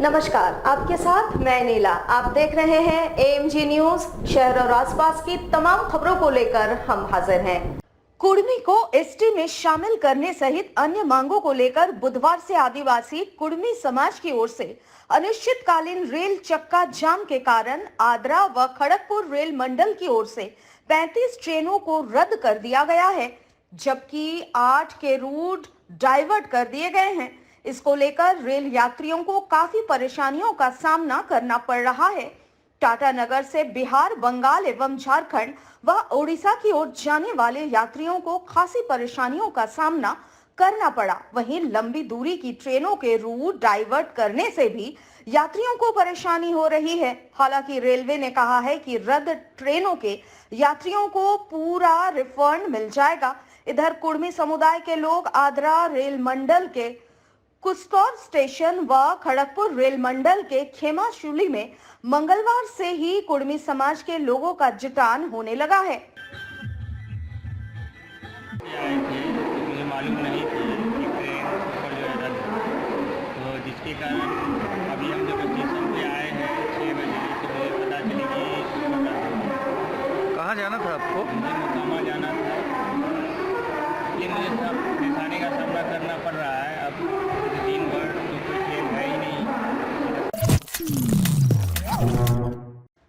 नमस्कार, आपके साथ मैं नीला। आप देख रहे हैं एएमजी न्यूज। शहर और आसपास की तमाम खबरों को लेकर हम हाजिर हैं। कुड़मी को एसटी में शामिल करने सहित अन्य मांगों को लेकर बुधवार से आदिवासी कुड़मी समाज की ओर से अनिश्चितकालीन रेल चक्का जाम के कारण आद्रा व खड़गपुर रेल मंडल की ओर से 35 ट्रेनों को रद्द कर दिया गया है, जबकि 8 के रूट डाइवर्ट कर दिए गए हैं। इसको लेकर रेल यात्रियों को काफी परेशानियों का सामना करना पड़ रहा है। टाटानगर से बिहार, बंगाल एवं झारखंड व ओडिशा की ओर जाने वाले यात्रियों को खासी परेशानियों का सामना करना पड़ा। वहीं लंबी दूरी की ट्रेनों के रूट डाइवर्ट करने से भी यात्रियों को परेशानी हो रही है। हालांकि रेलवे ने कहा है कि रद्द ट्रेनों के यात्रियों को पूरा रिफंड मिल जाएगा। इधर कुड़मी समुदाय के लोग आद्रा रेल मंडल के कुस्तौर स्टेशन व खड़गपुर रेल मंडल के खेमाशुली में मंगलवार से ही कुड़मी समाज के लोगों का जुटान होने लगा है। मुझे मालूम नहीं थी कि ट्रेन ऊपर जो है रद्द है, तो जिसके कारण अभी हम जब स्टेशन पे आए हैं 6 बजे तो मुझे पता चली कि कहाँ जाना था आपको? मुझे मोकामा जाना था, इसलिए मुझे सब परेशानी का सामना करना पड़ रहा है। अब दिन भर तो कोई ट्रेन है ही नहीं।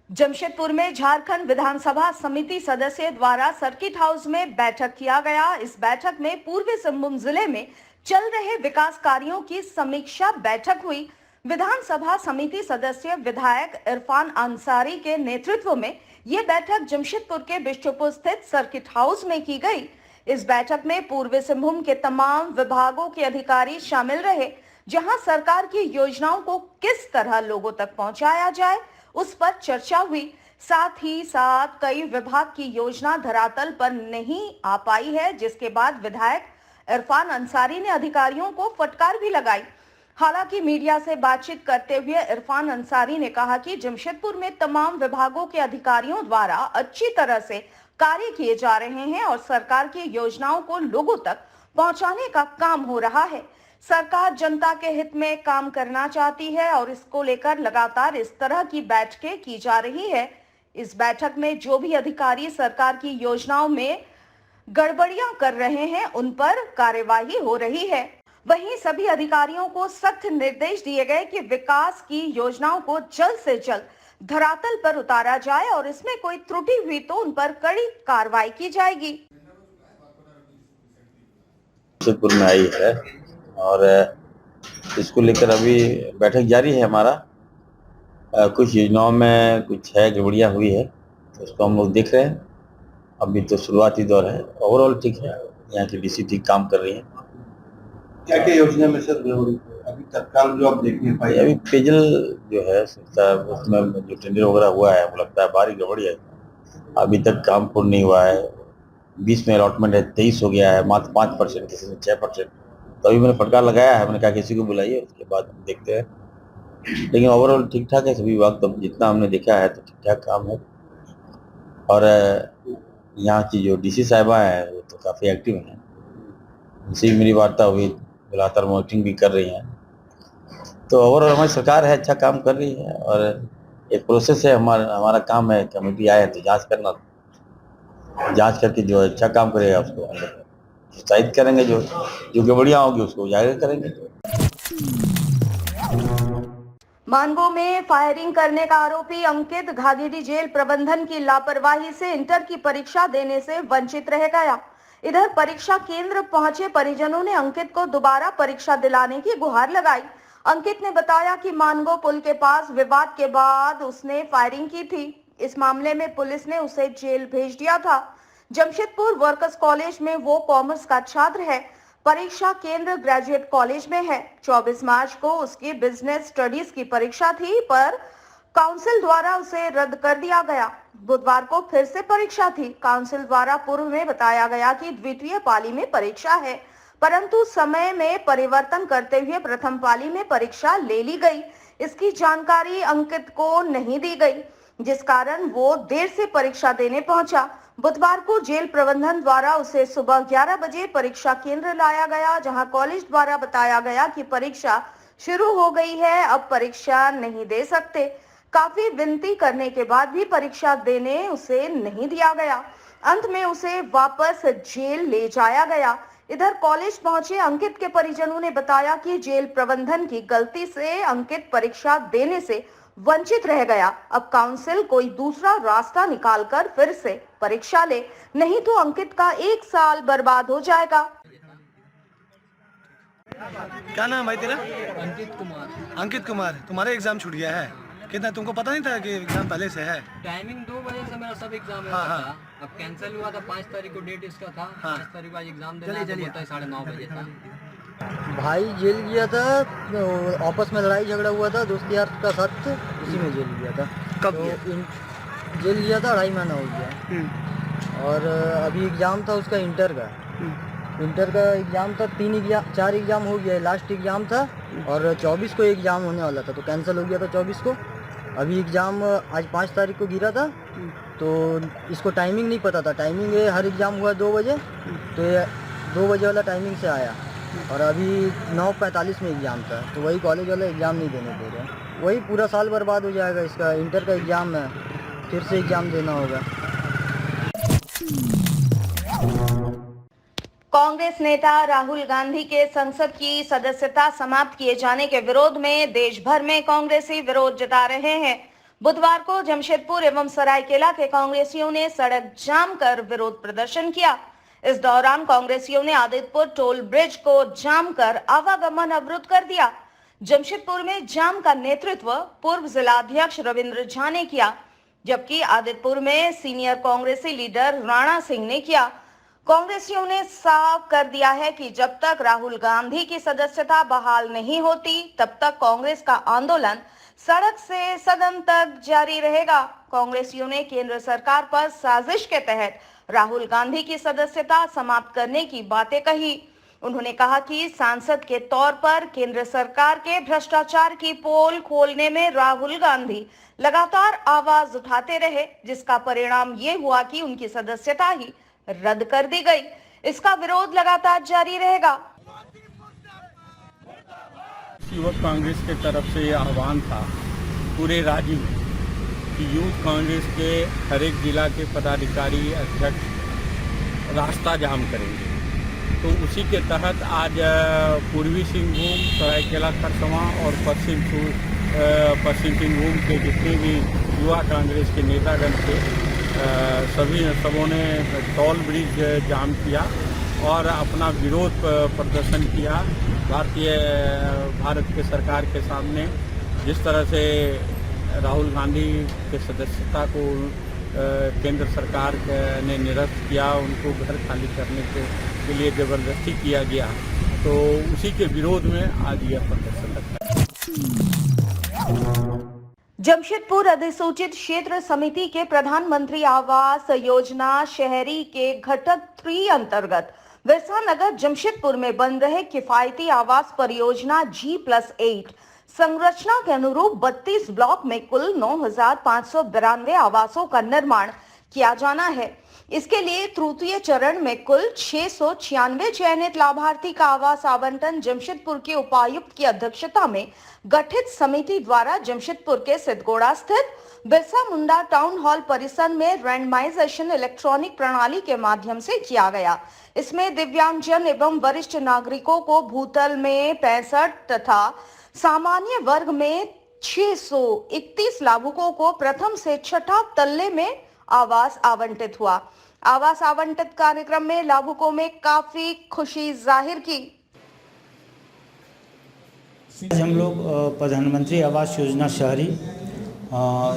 जमशेदपुर में झारखंड विधानसभा समिति सदस्य द्वारा सर्किट हाउस में बैठक किया गया। इस बैठक में पूर्वी सिंहभूम जिले में चल रहे विकास कार्यों की समीक्षा बैठक हुई। विधानसभा समिति सदस्य विधायक इरफान अंसारी के नेतृत्व में ये बैठक जमशेदपुर के बिष्टुपुर स्थित सर्किट हाउस में की गई। इस बैठक में पूर्वी सिंहभूम के तमाम विभागों के अधिकारी शामिल रहे, जहां सरकार की योजनाओं को किस तरह लोगों तक पहुंचाया जाए उस पर चर्चा हुई। साथ ही साथ कई विभाग की योजना धरातल पर नहीं आ पाई है, जिसके बाद विधायक इरफान अंसारी ने अधिकारियों को फटकार भी लगाई। हालांकि मीडिया से बातचीत करते हुए इरफान अंसारी ने कहा कि जमशेदपुर में तमाम विभागों के अधिकारियों द्वारा अच्छी तरह से कार्य किए जा रहे हैं और सरकार की योजनाओं को लोगों तक पहुंचाने का काम हो रहा है। सरकार जनता के हित में काम करना चाहती है और इसको लेकर लगातार इस तरह की बैठकें की जा रही है। इस बैठक में जो भी अधिकारी सरकार की योजनाओं में गड़बड़ियां कर रहे हैं उन पर कार्यवाही हो रही है। वहीं सभी अधिकारियों को सख्त निर्देश दिए गए कि विकास की योजनाओं को जल्द से जल्द धरातल पर उतारा जाए और इसमें कोई त्रुटि हुई तो उन पर कड़ी कार्रवाई की जाएगी। जमशेदपुर में आई है और इसको लेकर अभी बैठक जारी है हमारा। कुछ योजनाओं में कुछ है गड़बड़ियाँ हुई है, तो उसको हम लोग देख रहे हैं। अभी तो शुरुआती दौर है, ओवरऑल ठीक है। यहाँ की डीसी ठीक काम कर रही है। क्या क्या योजना में सर गड़बड़ी अभी तत्काल जो आप देख नहीं पाए? अभी पेयजल जो है उसमें जो टेंडर वगैरह हुआ है वो लगता है भारी गड़बड़ी है। अभी तक काम पूर्ण नहीं हुआ है। 20 में अलॉटमेंट है, 23 हो गया है, मात्र 5%, किसी ने 6%। तो अभी मैंने फटकार लगाया है, मैंने कहा किसी को बुलाइए, उसके बाद हम देखते हैं। लेकिन ओवरऑल ठीक ठाक है सभी विभाग, तो जितना हमने देखा है तो ठीक ठाक काम है। और यहाँ की जो डीसी साहिबा हैं वो तो काफ़ी एक्टिव हैं, उनसे भी मेरी वार्ता हुई, लगातार मॉनिटरिंग भी कर रही हैं। तो ओवरऑल हमारी सरकार है, अच्छा काम कर रही है और एक प्रोसेस है। हमारा काम है, कमेटी आए तो जांच करना, जांच करके जो अच्छा काम करेगा उसको हम लोग प्रोत्साहित करेंगे, जो गड़बड़ियाँ होगी उसको उजागर करेंगे। मानगो में फायरिंग करने का आरोपी अंकित घाघीडी जेल प्रबंधन की लापरवाही से इंटर की परीक्षा देने से वंचित रह गया। इधर परीक्षा केंद्र पहुंचे परिजनों ने अंकित को दोबारा परीक्षा दिलाने की गुहार लगाई। अंकित ने बताया कि मानगो पुल के पास विवाद के बाद उसने फायरिंग की थी। इस मामले में पुलिस ने उसे जेल भेज दिया था। जमशेदपुर वर्कर्स कॉलेज में वो कॉमर्स का छात्र है। परीक्षा केंद्र ग्रेजुएट कॉलेज में है। 24 मार्च को उसकी बिजनेस स्टडीज की परीक्षा थी, पर काउंसिल द्वारा उसे रद्द कर दिया गया। बुधवार को फिर से परीक्षा थी। काउंसिल द्वारा पूर्व में बताया गया कि द्वितीय पाली में परीक्षा है, परंतु समय में परिवर्तन करते हुए प्रथम पाली में परीक्षा ले ली गई। इसकी जानकारी अंकित को नहीं दी गई, जिस कारण वो देर से परीक्षा देने पहुंचा। बुधवार को जेल प्रबंधन द्वारा उसे सुबह 11 बजे परीक्षा केंद्र लाया गया, जहां कॉलेज द्वारा बताया गया कि परीक्षा शुरू हो गई है, अब परीक्षा नहीं दे सकते। काफी विनती करने के बाद भी परीक्षा देने उसे नहीं दिया गया। अंत में उसे वापस जेल ले जाया गया। इधर कॉलेज पहुंचे अंकित के परिजनों ने बताया कि जेल प्रबंधन की गलती से अंकित परीक्षा देने से वंचित रह गया। अब काउंसिल कोई दूसरा रास्ता निकालकर फिर से परीक्षा ले, नहीं तो अंकित का 1 साल बर्बाद हो जाएगा। क्या नाम है तेरा? अंकित कुमार। अंकित कुमार, तुम्हारा एग्जाम छूट गया है? कितना तुमको पता नहीं था कि एग्जाम पहले से है? टाइमिंग 2 बजे से मेरा सब एग्जाम हाँ, हाँ। था। अब कैंसिल हुआ था, 5 तारीख को डेट इसका था। हाँ। 5 तारीख बाद एग्जाम देना चलिए, तो चलिए। बोलता है 9:30 बजे था। भाई जेल गया था, आपस में लड़ाई झगड़ा हुआ था, दोस्त यार का साथ थे, उसी में जेल गया था। कब तो गया? जेल गया था 2.5 महीना हो गया। और अभी एग्ज़ाम था उसका इंटर का। इंटर का एग्ज़ाम था, 4 एग्ज़ाम हो गया, लास्ट एग्ज़ाम था और 24 को एग्ज़ाम होने वाला था, तो कैंसिल हो गया था 24 को। अभी एग्ज़ाम आज 5 तारीख को गिरा था, तो इसको टाइमिंग नहीं पता था। टाइमिंग है, हर एग्ज़ाम हुआ 2 बजे, तो ये 2 बजे वाला टाइमिंग से आया और अभी 9:45 में एग्ज़ाम था, तो वही कॉलेज वाला एग्ज़ाम नहीं देने दे रहे। वही पूरा साल बर्बाद हो जाएगा इसका। इंटर का एग्ज़ाम है, फिर से एग्ज़ाम देना होगा। कांग्रेस नेता राहुल गांधी के संसद की सदस्यता समाप्त किए जाने के विरोध में देश भर में कांग्रेसी विरोध जता रहे हैं। बुधवार को जमशेदपुर एवं सरायकेला के कांग्रेसियों ने सड़क जाम कर विरोध प्रदर्शन किया। इस दौरान कांग्रेसियों ने आदित्यपुर टोल ब्रिज को जाम कर आवागमन अवरुद्ध कर दिया। जमशेदपुर में जाम का नेतृत्व पूर्व जिलाध्यक्ष रविंद्र झा ने किया, जबकि आदित्यपुर में सीनियर कांग्रेसी लीडर राणा सिंह ने किया। कांग्रेसियों ने साफ कर दिया है कि जब तक राहुल गांधी की सदस्यता बहाल नहीं होती, तब तक कांग्रेस का आंदोलन सड़क से सदन तक जारी रहेगा। कांग्रेसियों ने केंद्र सरकार पर साजिश के तहत राहुल गांधी की सदस्यता समाप्त करने की बातें कही। उन्होंने कहा कि सांसद के तौर पर केंद्र सरकार के भ्रष्टाचार की पोल खोलने में राहुल गांधी लगातार आवाज उठाते रहे, जिसका परिणाम ये हुआ कि उनकी सदस्यता ही रद्द कर दी गई। इसका विरोध लगातार जारी रहेगा। युवक कांग्रेस के तरफ से ये आह्वान था पूरे राज्य में कि यूथ कांग्रेस के हर एक जिला के पदाधिकारी अध्यक्ष रास्ता जाम करेंगे। तो उसी के तहत आज पूर्वी सिंहभूम, सरायकेला खरसवां और पश्चिम सिंहभूम के जितने भी युवा कांग्रेस के नेतागण थे, सबों ने टोल ब्रिज जाम किया और अपना विरोध प्रदर्शन किया। भारत के सरकार के सामने जिस तरह से राहुल गांधी के सदस्यता को केंद्र सरकार ने निरस्त किया, उनको घर खाली करने के लिए जबरदस्ती किया गया, तो उसी के विरोध में आज यह प्रदर्शन रखा है। जमशेदपुर अधिसूचित क्षेत्र समिति के प्रधानमंत्री आवास योजना शहरी के घटक 3 अंतर्गत बिरसा नगर जमशेदपुर में बन रहे किफायती आवास परियोजना G+8 संरचना के अनुरूप 32 ब्लॉक में कुल 9,592 आवासों का निर्माण किया जाना है। इसके लिए तृतीय चरण में कुल 696 चयनित लाभार्थी का आवास आवंटन जमशेदपुर के उपायुक्त की अध्यक्षता में गठित समिति द्वारा जमशेदपुर के सिद्धगोड़ा स्थित बिरसा मुंडा टाउन हॉल परिसर में रैंडमाइजेशन इलेक्ट्रॉनिक प्रणाली के माध्यम से किया गया। इसमें दिव्यांगजन एवं वरिष्ठ नागरिकों को भूतल में 65 तथा सामान्य वर्ग में 631 लाभुकों को प्रथम से 6ठा तल्ले में आवास आवंटित हुआ। आवास आवंटित कार्यक्रम में लाभुकों में काफी खुशी जाहिर की। आज हम लोग प्रधानमंत्री आवास योजना शहरी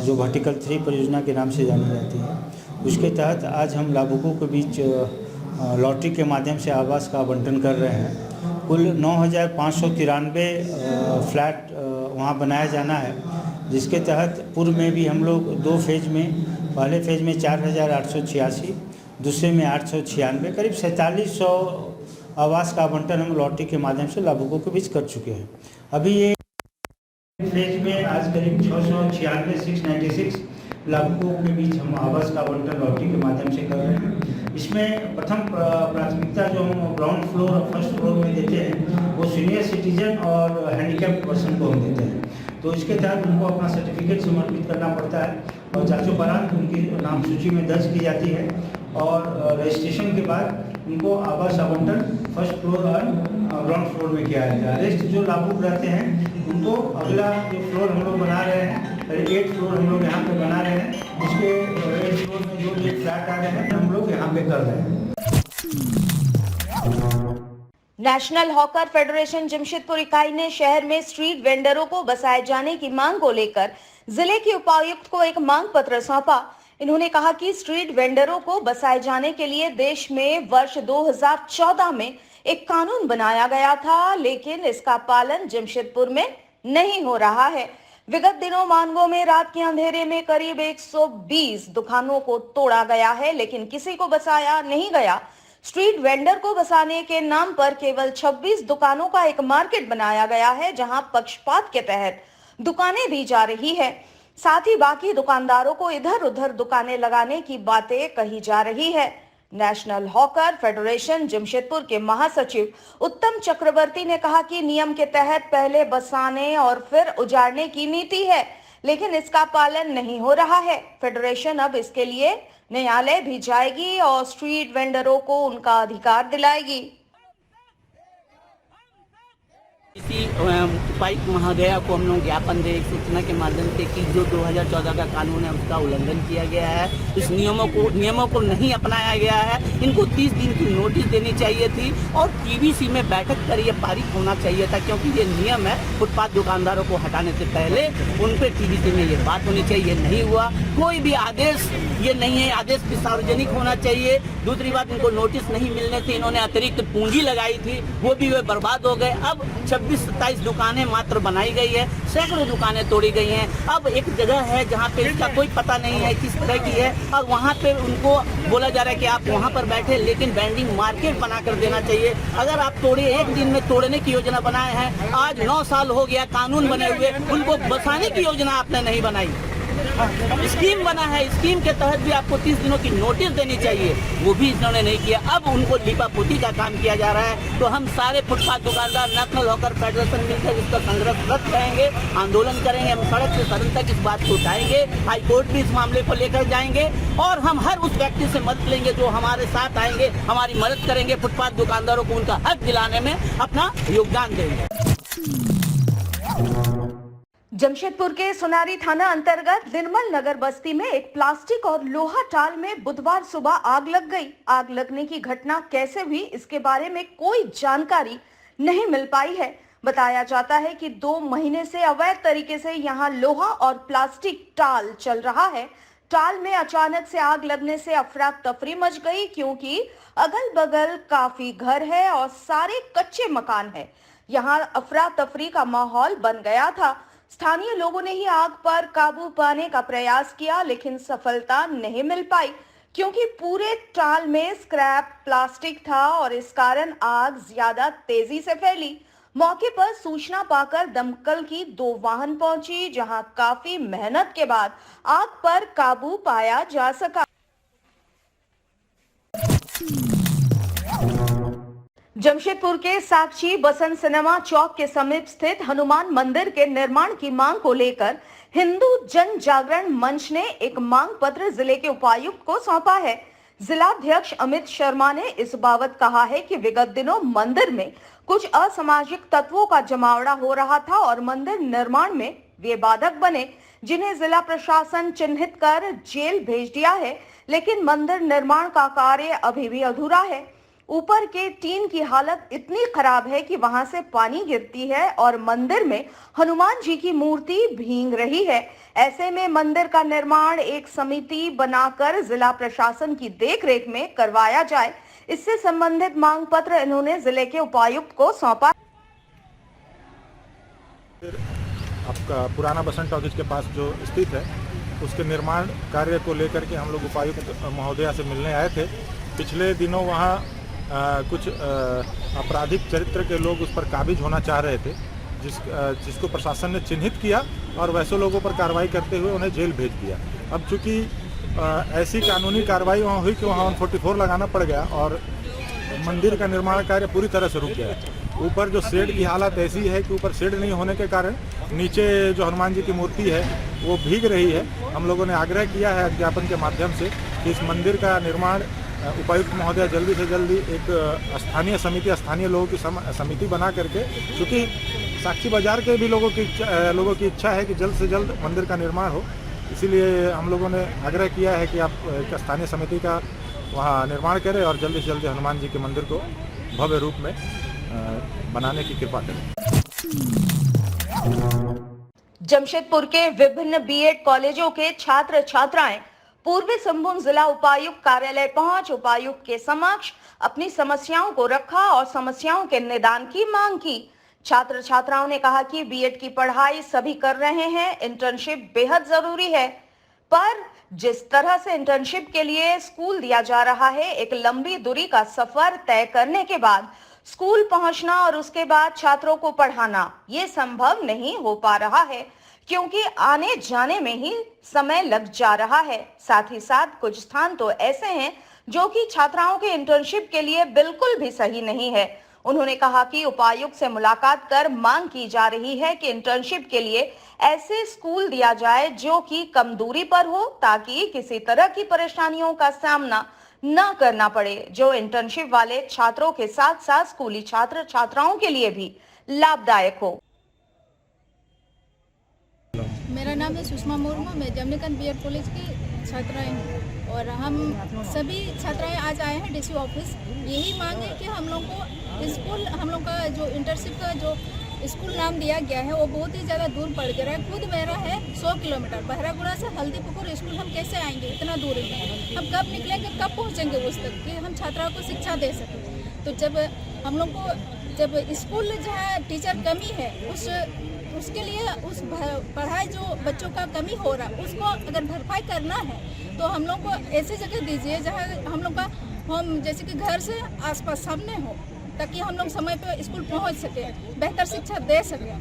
जो वर्टिकल 3 परियोजना के नाम से जानी जाती है, उसके तहत आज हम लाभुकों के बीच लॉटरी के माध्यम से आवास का आवंटन कर रहे हैं। कुल 9,593 फ्लैट वहाँ बनाया जाना है, जिसके तहत पूर्व में भी हम लोग 2 फेज में, पहले फेज में 4,886, दूसरे में 896, करीब 4,700 आवास का आवंटन हम लॉटरी के माध्यम से लाभुकों के बीच कर चुके हैं। अभी ये फेज में आज करीब 696 696 लाभुकों के बीच हम आवास का आवंटन लॉटरी के माध्यम से कर रहे हैं। इसमें प्रथम प्राथमिकता जो हम ग्राउंड फ्लोर और फर्स्ट फ्लोर में देते हैं वो सीनियर सिटीजन और हैंडीकैप्ड पर्सन को हम देते हैं। तो इसके तहत उनको अपना सर्टिफिकेट समर्पित करना पड़ता है और जांचोपरांत उनकी नाम सूची में दर्ज की जाती है और रजिस्ट्रेशन के बाद उनको आवास आवंटन फर्स्ट फ्लोर और ग्राउंड फ्लोर में किया जाता है। रेस्ट जो लाभुक रहते हैं उनको अगला जो फ्लोर हम लोग बना रहे हैं, 8 फ्लोर हम लोग यहाँ पे बना रहे हैं, उसके 8 फ्लोर में जो फ्लैट आ रहे हैं हम लोग यहाँ पे कर रहे हैं। नेशनल हॉकर फेडरेशन जमशेदपुर इकाई ने शहर में स्ट्रीट वेंडरों को बसाए जाने की मांग को लेकर जिले के उपायुक्त को एक मांग पत्र सौंपा। इन्होंने कहा कि स्ट्रीट वेंडरों को बसाए जाने के लिए देश में वर्ष 2014 में एक कानून बनाया गया था, लेकिन इसका पालन जमशेदपुर में नहीं हो रहा है। विगत दिनों मानगो में रात के अंधेरे में करीब 120 दुकानों को तोड़ा गया है, लेकिन किसी को बसाया नहीं गया। स्ट्रीट वेंडर को बसाने के नाम पर केवल 26 दुकानों का एक मार्केट बनाया गया है, जहां पक्षपात के तहत दुकानें दी जा रही है। साथ ही बाकी दुकानदारों को इधर उधर दुकानें लगाने की बातें कही जा रही है। नेशनल हॉकर फेडरेशन जमशेदपुर के महासचिव उत्तम चक्रवर्ती ने कहा कि नियम के तहत पहले बसाने और फिर उजाड़ने की नीति है, लेकिन इसका पालन नहीं हो रहा है। फेडरेशन अब इसके लिए न्यायालय भी जाएगी और स्ट्रीट वेंडरों को उनका अधिकार दिलाएगी। इसी उपायुक्त महोदया को हम लोग ज्ञापन दे सूचना के माध्यम से कि जो 2014 का कानून है उसका उल्लंघन किया गया है, इस नियमों को नहीं अपनाया गया है। इनको 30 दिन की नोटिस देनी चाहिए थी और टीवीसी में बैठक कर ये पारित होना चाहिए था, क्योंकि ये नियम है फुटपाथ दुकानदारों को हटाने से पहले उन पर टीवीसी में ये बात होनी चाहिए। नहीं हुआ, कोई भी आदेश ये नहीं है, आदेश भी सार्वजनिक होना चाहिए। दूसरी बात, इनको नोटिस नहीं मिलने से इन्होंने अतिरिक्त पूंजी लगाई थी, वो भी वे बर्बाद हो गए। अब 26-27 दुकानें मात्र बनाई गई है, सैकड़ों दुकानें तोड़ी गई हैं। अब एक जगह है जहाँ पे इसका कोई पता नहीं है किस तरह की है, और वहाँ पे उनको बोला जा रहा है कि आप वहाँ पर बैठे, लेकिन वेंडिंग मार्केट बना कर देना चाहिए। अगर आप तोड़े, एक दिन में तोड़ने की योजना बनाए हैं, आज 9 साल हो गया कानून बने हुए, उनको बसाने की योजना आपने नहीं बनाई। स्कीम बना है, स्कीम के तहत भी आपको 30 दिनों की नोटिस देनी चाहिए, वो भी इन्होंने नहीं किया। अब उनको लीपापोती का काम किया जा रहा है। तो हम सारे फुटपाथ दुकानदार नेशनल हॉकर फेडरेशन मिलकर इसका संघर्ष रद्द करेंगे, आंदोलन करेंगे। हम सड़क से सदन तक इस बात को उठाएंगे, हाई कोर्ट भी इस मामले को लेकर जाएंगे और हम हर उस व्यक्ति से मदद लेंगे जो हमारे साथ आएंगे, हमारी मदद करेंगे, फुटपाथ दुकानदारों को उनका हक दिलाने में अपना योगदान देंगे। जमशेदपुर के सुनारी थाना अंतर्गत निर्मल नगर बस्ती में एक प्लास्टिक और लोहा टाल में बुधवार सुबह आग लग गई। आग लगने की घटना कैसे हुई, इसके बारे में कोई जानकारी नहीं मिल पाई है। बताया जाता है कि 2 महीने से अवैध तरीके से यहां लोहा और प्लास्टिक टाल चल रहा है। टाल में अचानक से आग लगने से अफरा तफरी मच गई, क्योंकि अगल बगल काफी घर है और सारे कच्चे मकान है। यहाँ अफरा तफरी का माहौल बन गया था। स्थानीय लोगों ने ही आग पर काबू पाने का प्रयास किया, लेकिन सफलता नहीं मिल पाई, क्योंकि पूरे टाल में स्क्रैप प्लास्टिक था और इस कारण आग ज्यादा तेजी से फैली। मौके पर सूचना पाकर दमकल की 2 वाहन पहुंची, जहां काफी मेहनत के बाद आग पर काबू पाया जा सका। जमशेदपुर के साक्षी बसंत सिनेमा चौक के समीप स्थित हनुमान मंदिर के निर्माण की मांग को लेकर हिंदू जन जागरण मंच ने एक मांग पत्र जिले के उपायुक्त को सौंपा है। जिलाध्यक्ष अमित शर्मा ने इस बाबत कहा है कि विगत दिनों मंदिर में कुछ असामाजिक तत्वों का जमावड़ा हो रहा था और मंदिर निर्माण में वे बाधक बने, जिन्हें जिला प्रशासन चिन्हित कर जेल भेज दिया है, लेकिन मंदिर निर्माण का कार्य अभी भी अधूरा है। ऊपर के टीन की हालत इतनी खराब है कि वहां से पानी गिरती है और मंदिर में हनुमान जी की मूर्ति भींग रही है। ऐसे में मंदिर का निर्माण एक समिति बनाकर जिला प्रशासन की देखरेख में करवाया जाए। इससे संबंधित मांग पत्र इन्होंने जिले के उपायुक्त को सौंपा। आपका पुराना बसंत टॉकीज के पास जो स्थित है, उसके निर्माण कार्य को लेकर के हम लोग उपायुक्त महोदया से मिलने आए थे। पिछले दिनों वहाँ कुछ आपराधिक चरित्र के लोग उस पर काबिज होना चाह रहे थे, जिसको प्रशासन ने चिन्हित किया और वैसे लोगों पर कार्रवाई करते हुए उन्हें जेल भेज दिया। अब चूँकि ऐसी कानूनी कार्रवाई वहाँ हुई कि वहाँ 144 लगाना पड़ गया और मंदिर का निर्माण कार्य पूरी तरह से रुक गया है। ऊपर जो शेड की हालत ऐसी है कि ऊपर शेड नहीं होने के कारण नीचे जो हनुमान जी की मूर्ति है वो भीग रही है। हम लोगों ने आग्रह किया है ज्ञापन के माध्यम से कि इस मंदिर का निर्माण उपायुक्त महोदय जल्दी से जल्दी एक स्थानीय लोगों की समिति बना करके, क्योंकि साक्षी बाजार के भी लोगों की इच्छा है कि जल्द से जल्द मंदिर का निर्माण हो। इसीलिए हम लोगों ने आग्रह किया है कि आप एक स्थानीय समिति का वहाँ निर्माण करें और जल्दी से जल्दी हनुमान जी के मंदिर को भव्य रूप में बनाने की कृपा करें। जमशेदपुर के विभिन्न बीएड कॉलेजों के छात्र छात्राएं पूर्वी सिंहभूम जिला उपायुक्त कार्यालय पहुंच उपायुक्त के समक्ष अपनी समस्याओं को रखा और समस्याओं के निदान की मांग की। छात्र छात्राओं ने कहा कि बीएड की पढ़ाई सभी कर रहे हैं, इंटर्नशिप बेहद जरूरी है, पर जिस तरह से इंटर्नशिप के लिए स्कूल दिया जा रहा है, एक लंबी दूरी का सफर तय करने के बाद स्कूल पहुंचना और उसके बाद छात्रों को पढ़ाना, ये संभव नहीं हो पा रहा है क्योंकि आने जाने में ही समय लग जा रहा है। साथ ही साथ कुछ स्थान तो ऐसे हैं जो कि छात्राओं के इंटर्नशिप के लिए बिल्कुल भी सही नहीं है। उन्होंने कहा कि उपायुक्त से मुलाकात कर मांग की जा रही है कि इंटर्नशिप के लिए ऐसे स्कूल दिया जाए जो कि कम दूरी पर हो, ताकि किसी तरह की परेशानियों का सामना न करना पड़े, जो इंटर्नशिप वाले छात्रों के साथ साथ स्कूली छात्र छात्राओं के लिए भी लाभदायक हो। मेरा नाम है सुषमा मुर्मू, मैं जमनीकांत बीएड कॉलेज की छात्राएं हूँ और हम सभी छात्राएं आज आए हैं डीसी ऑफिस। यही मांग है कि हम लोग को स्कूल, हम लोग का जो इंटर्नशिप का जो स्कूल नाम दिया गया है वो बहुत ही ज़्यादा दूर पड़ गया है। खुद मेरा है 100 किलोमीटर, बहरागुड़ा से हल्दीपुकुर स्कूल हम कैसे आएंगे इतना दूर है? हम कब निकलेंगे, कब पहुँचेंगे उस तक कि हम छात्राओं को शिक्षा दे सकें? तो जब हम लोग को जब स्कूल जहाँ टीचर कमी है उसके लिए उस पढ़ाई जो बच्चों का कमी हो रहा उसको अगर भरपाई करना है तो हम लोग को ऐसी जगह दीजिए जहाँ हम लोग का होम जैसे कि घर से आसपास सामने हो, ताकि हम लोग समय पे स्कूल पहुंच सके, बेहतर शिक्षा दे सके।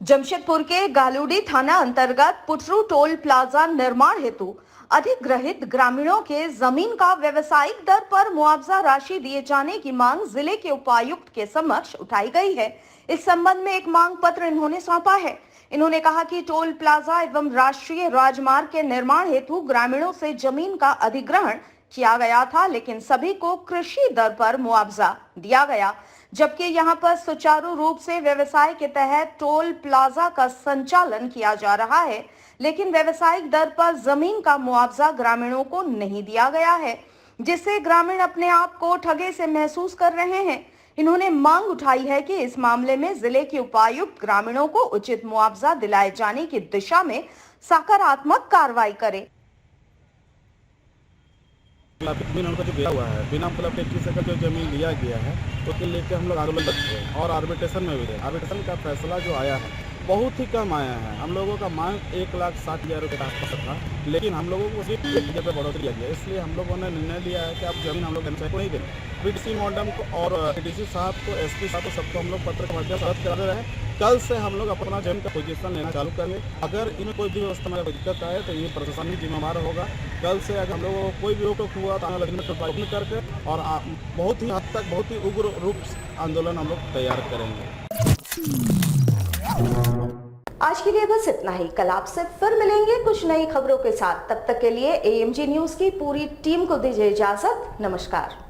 जमशेदपुर के गालूडी थाना अंतर्गत पुटरू टोल प्लाजा निर्माण हेतु अधिग्रहित ग्रामीणों के जमीन का व्यवसायिक दर पर मुआवजा राशि दिए जाने की मांग जिले के उपायुक्त के समक्ष उठाई गई है। इस संबंध में एक मांग पत्र इन्होंने सौंपा है। इन्होंने कहा कि टोल प्लाजा एवं राष्ट्रीय राजमार्ग के निर्माण हेतु ग्रामीणों से जमीन का अधिग्रहण किया गया था, लेकिन सभी को कृषि दर पर मुआवजा दिया गया, जबकि यहां पर सुचारू रूप से व्यवसाय के तहत टोल प्लाजा का संचालन किया जा रहा है, लेकिन व्यवसायिक दर पर जमीन का मुआवजा ग्रामीणों को नहीं दिया गया है, जिससे ग्रामीण अपने आप को ठगे से महसूस कर रहे हैं। इन्होंने मांग उठाई है कि इस मामले में जिले के उपायुक्त ग्रामीणों को उचित मुआवजा दिलाए जाने की दिशा में सकारात्मक कार्रवाई करे। उनको जो दिया हुआ है बिना मतलब 21 एकड़ जो जमीन दिया गया है उसके लेकर हम लोग आंदोलन करते हैं और आर्बिट्रेशन में भी है। आर्बिट्रेशन का फैसला जो आया है बहुत ही कम आया है। हम लोगों का मांग 1,60,000 रुपये के आसपास था, लेकिन हम लोगों को सिर्फ 1,000 रुपये बढ़ोतरी किया गया। इसलिए हम लोगों ने निर्णय लिया है कि आप जमीन हम लोग को नहीं दें। डीसी मॉडम को और डीसी साहब को, एसपी साहब को, सबको हम लोग पत्र के माध्यम से करा दे रहे हैं। कल से हम लोग अपना जमीन का पोजीशन लेना चालू करेंगे। अगर इनमें कोई भी व्यवस्था में दिक्कत आए तो ये प्रशासन ही जिम्मेदार होगा। कल से अगर हम लोगों को कोई भी रोक हुआ तो आंदोलन करके और बहुत ही हद तक बहुत ही उग्र रूप आंदोलन हम लोग तैयार करेंगे। आज के लिए बस इतना ही। कल आपसे फिर मिलेंगे कुछ नई खबरों के साथ। तब तक के लिए AMG न्यूज की पूरी टीम को दीजिए इजाजत। नमस्कार।